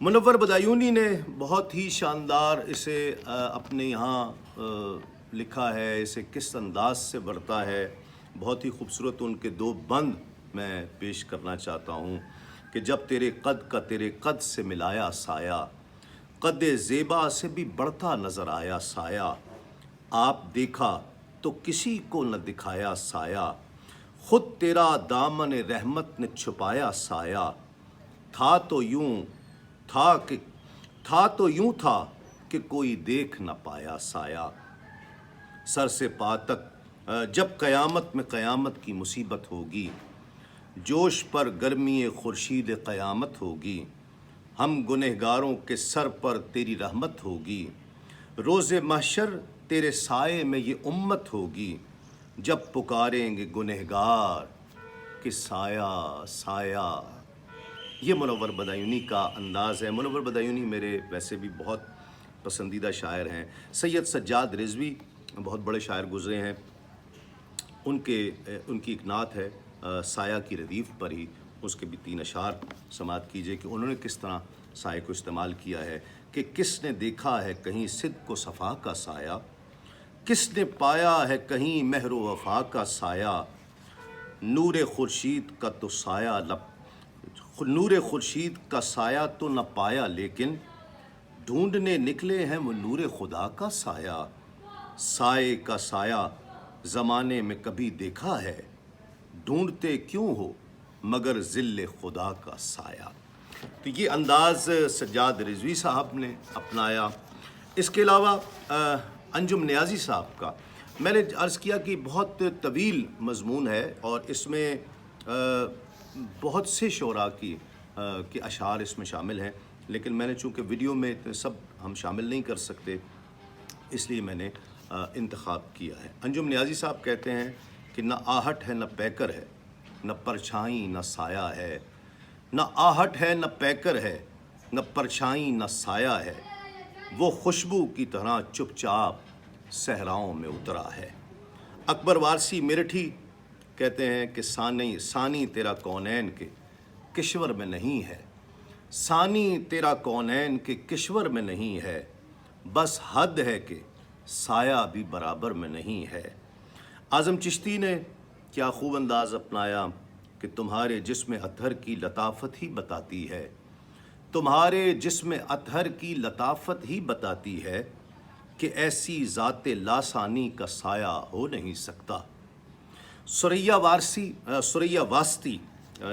منور بدایونی نے بہت ہی شاندار اسے اپنے یہاں لکھا ہے، اسے کس انداز سے برتا ہے، بہت ہی خوبصورت ان کے دو بند میں پیش کرنا چاہتا ہوں کہ جب تیرے قد کا تیرے قد سے ملایا سایہ، قد زیبا سے بھی بڑھتا نظر آیا سایہ، آپ دیکھا تو کسی کو نہ دکھایا سایہ، خود تیرا دامن رحمت نے چھپایا سایہ، تھا تو یوں تھا کہ کوئی دیکھ نہ پایا سایہ، سر سے پا تک جب قیامت میں قیامت کی مصیبت ہوگی، جوش پر گرمی خورشید قیامت ہوگی، ہم گنہگاروں کے سر پر تیری رحمت ہوگی، روز محشر تیرے سائے میں یہ امت ہوگی، جب پکاریں گے گنہگار کہ سایہ سایہ۔ یہ منور بدایونی کا انداز ہے۔ منور بدایونی میرے ویسے بھی بہت پسندیدہ شاعر ہیں۔ سید سجاد رضوی بہت بڑے شاعر گزرے ہیں، ان کی ایک نعت ہے سایہ کی ردیف پر ہی، اس کے بھی 3 اشعار سماعت کیجئے کہ انہوں نے کس طرح سائے کو استعمال کیا ہے کہ کس نے دیکھا ہے کہیں صدق و صفا کا سایہ، کس نے پایا ہے کہیں مہر و وفا کا سایہ، نور خورشید کا تو سایہ نور خورشید کا سایہ تو نہ پایا، لیکن ڈھونڈنے نکلے ہیں وہ نور خدا کا سایہ، سائے کا سایہ زمانے میں کبھی دیکھا ہے، ڈھونڈتے کیوں ہو مگر ذل خدا کا سایہ۔ تو یہ انداز سجاد رضوی صاحب نے اپنایا۔ اس کے علاوہ انجم نیازی صاحب کا میں نے عرض کیا کہ بہت طویل مضمون ہے اور اس میں بہت سے شعراء کے اشعار اس میں شامل ہیں، لیکن میں نے چونکہ ویڈیو میں سب ہم شامل نہیں کر سکتے، اس لیے میں نے انتخاب کیا ہے۔ انجم نیازی صاحب کہتے ہیں کہ نہ آہٹ ہے نہ پیکر ہے، نہ پرچھائی نہ سایہ ہے، نہ آہٹ ہے نہ پیکر ہے، نہ پرچھائی نہ سایہ ہے، وہ خوشبو کی طرح چپ چاپ صحراؤں میں اترا ہے۔ اکبر وارثی میرٹھی کہتے ہیں کہ ثانی تیرا کونین کے کشور میں نہیں ہے، ثانی تیرا کونین کے کشور میں نہیں ہے، بس حد ہے کہ سایہ بھی برابر میں نہیں ہے۔ اعظم چشتی نے کیا خوب انداز اپنایا کہ تمہارے جسم اطہر کی لطافت ہی بتاتی ہے، تمہارے جسم اطہر کی لطافت ہی بتاتی ہے کہ ایسی ذات لاسانی کا سایہ ہو نہیں سکتا۔ سریا واسطی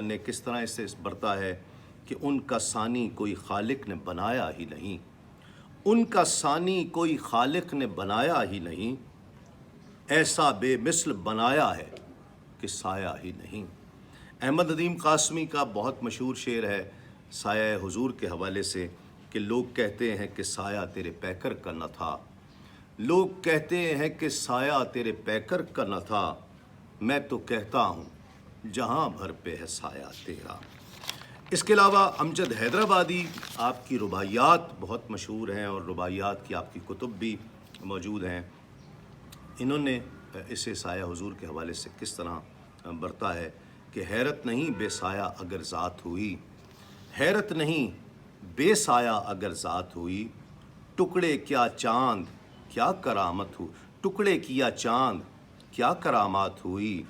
نے کس طرح اسے برتا ہے کہ ان کا ثانی کوئی خالق نے بنایا ہی نہیں، ان کا ثانی کوئی خالق نے بنایا ہی نہیں، ایسا بے مثل بنایا ہے کہ سایہ ہی نہیں۔ احمد ندیم قاسمی کا بہت مشہور شعر ہے سایہ حضور کے حوالے سے کہ لوگ کہتے ہیں کہ سایہ تیرے پیکر کا نہ تھا، لوگ کہتے ہیں کہ سایہ تیرے پیکر کا نہ تھا، میں تو کہتا ہوں جہاں بھر پہ ہے سایہ تیرا۔ اس کے علاوہ امجد حیدرآبادی، آپ کی رباعیات بہت مشہور ہیں اور رباعیات کی آپ کی کتب بھی موجود ہیں، انہوں نے اسے سایہ حضور کے حوالے سے کس طرح برتا ہے کہ حیرت نہیں بے سایہ اگر ذات ہوئی، حیرت نہیں بے سایہ اگر ذات ہوئی، ٹکڑے کیا چاند کیا کرامت ہو، ٹکڑے کیا چاند کیا کرامات ہوئی،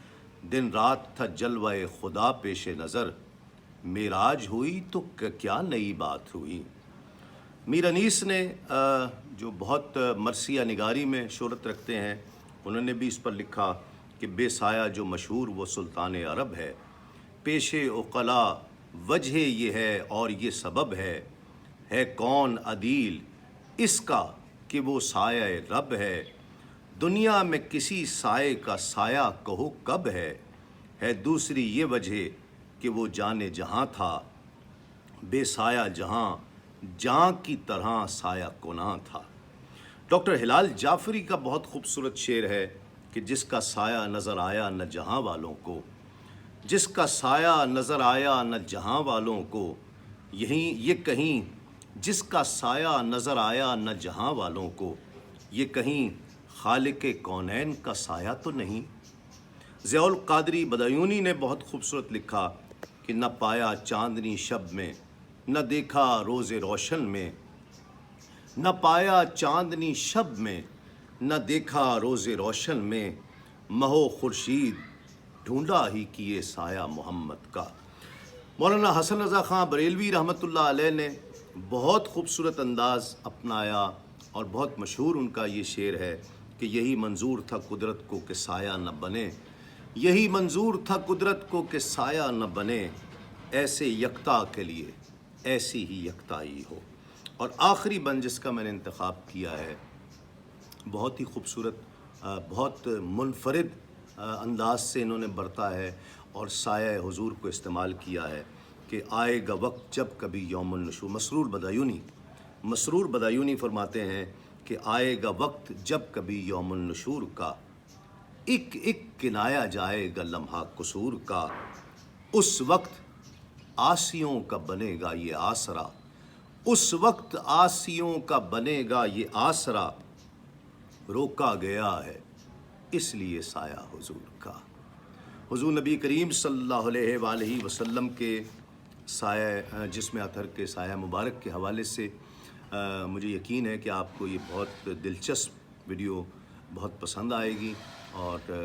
دن رات تھا جلوہ خدا پیش نظر، معراج ہوئی تو کیا نئی بات ہوئی۔ میر انیس نے جو بہت مرثیہ نگاری میں شہرت رکھتے ہیں، انہوں نے بھی اس پر لکھا کہ بے سایہ جو مشہور وہ سلطان عرب ہے، پیش عقلا وجہ یہ ہے اور یہ سبب ہے کون عدیل اس کا کہ وہ سایہ رب ہے، دنیا میں کسی سائے کا سایہ کہو کب ہے دوسری یہ وجہ کہ وہ جانے جہاں تھا، بے سایہ جہاں کی طرح سایہ کناں تھا۔ ڈاکٹر ہلال جعفری کا بہت خوبصورت شعر ہے کہ جس کا سایہ نظر آیا نہ جہاں والوں کو، جس کا سایہ نظر آیا نہ جہاں والوں کو، یہ کہیں جس کا سایہ نظر آیا نہ جہاں والوں کو، یہ کہیں خالق کونین کا سایہ تو نہیں۔ ضیاء القادری بدایونی نے بہت خوبصورت لکھا کہ نہ پایا چاندنی شب میں نہ دیکھا روز روشن میں، نہ پایا چاندنی شب میں، نہ دیکھا روز روشن میں، مہو خورشید ڈھونڈا ہی کیے سایہ محمد کا۔ مولانا حسن رضا خان بریلوی رحمۃ اللہ علیہ نے بہت خوبصورت انداز اپنایا، اور بہت مشہور ان کا یہ شعر ہے کہ یہی منظور تھا قدرت کو کہ سایہ نہ بنے، یہی منظور تھا قدرت کو کہ سایہ نہ بنے، ایسے یکتا کے لیے ایسی ہی یکتائی ہو۔ اور آخری بند جس کا میں نے انتخاب کیا ہے، بہت ہی خوبصورت، بہت منفرد انداز سے انہوں نے برتا ہے اور سایہ حضور کو استعمال کیا ہے کہ آئے گا وقت جب کبھی یوم النشور۔ مسرور بدایونی فرماتے ہیں کہ آئے گا وقت جب کبھی یوم النشور کا، ایک ایک کنایا جائے گا لمحہ قصور کا، اس وقت آسیوں کا بنے گا یہ آسرا، اس وقت آسیوں کا بنے گا یہ آسرا، روکا گیا ہے اس لیے سایہ حضور کا۔ حضور نبی کریم صلی اللہ علیہ وآلہ وسلم کے سایہ جسم اطہر کے سایہ مبارک کے حوالے سے مجھے یقین ہے کہ آپ کو یہ بہت دلچسپ ویڈیو بہت پسند آئے گی، اور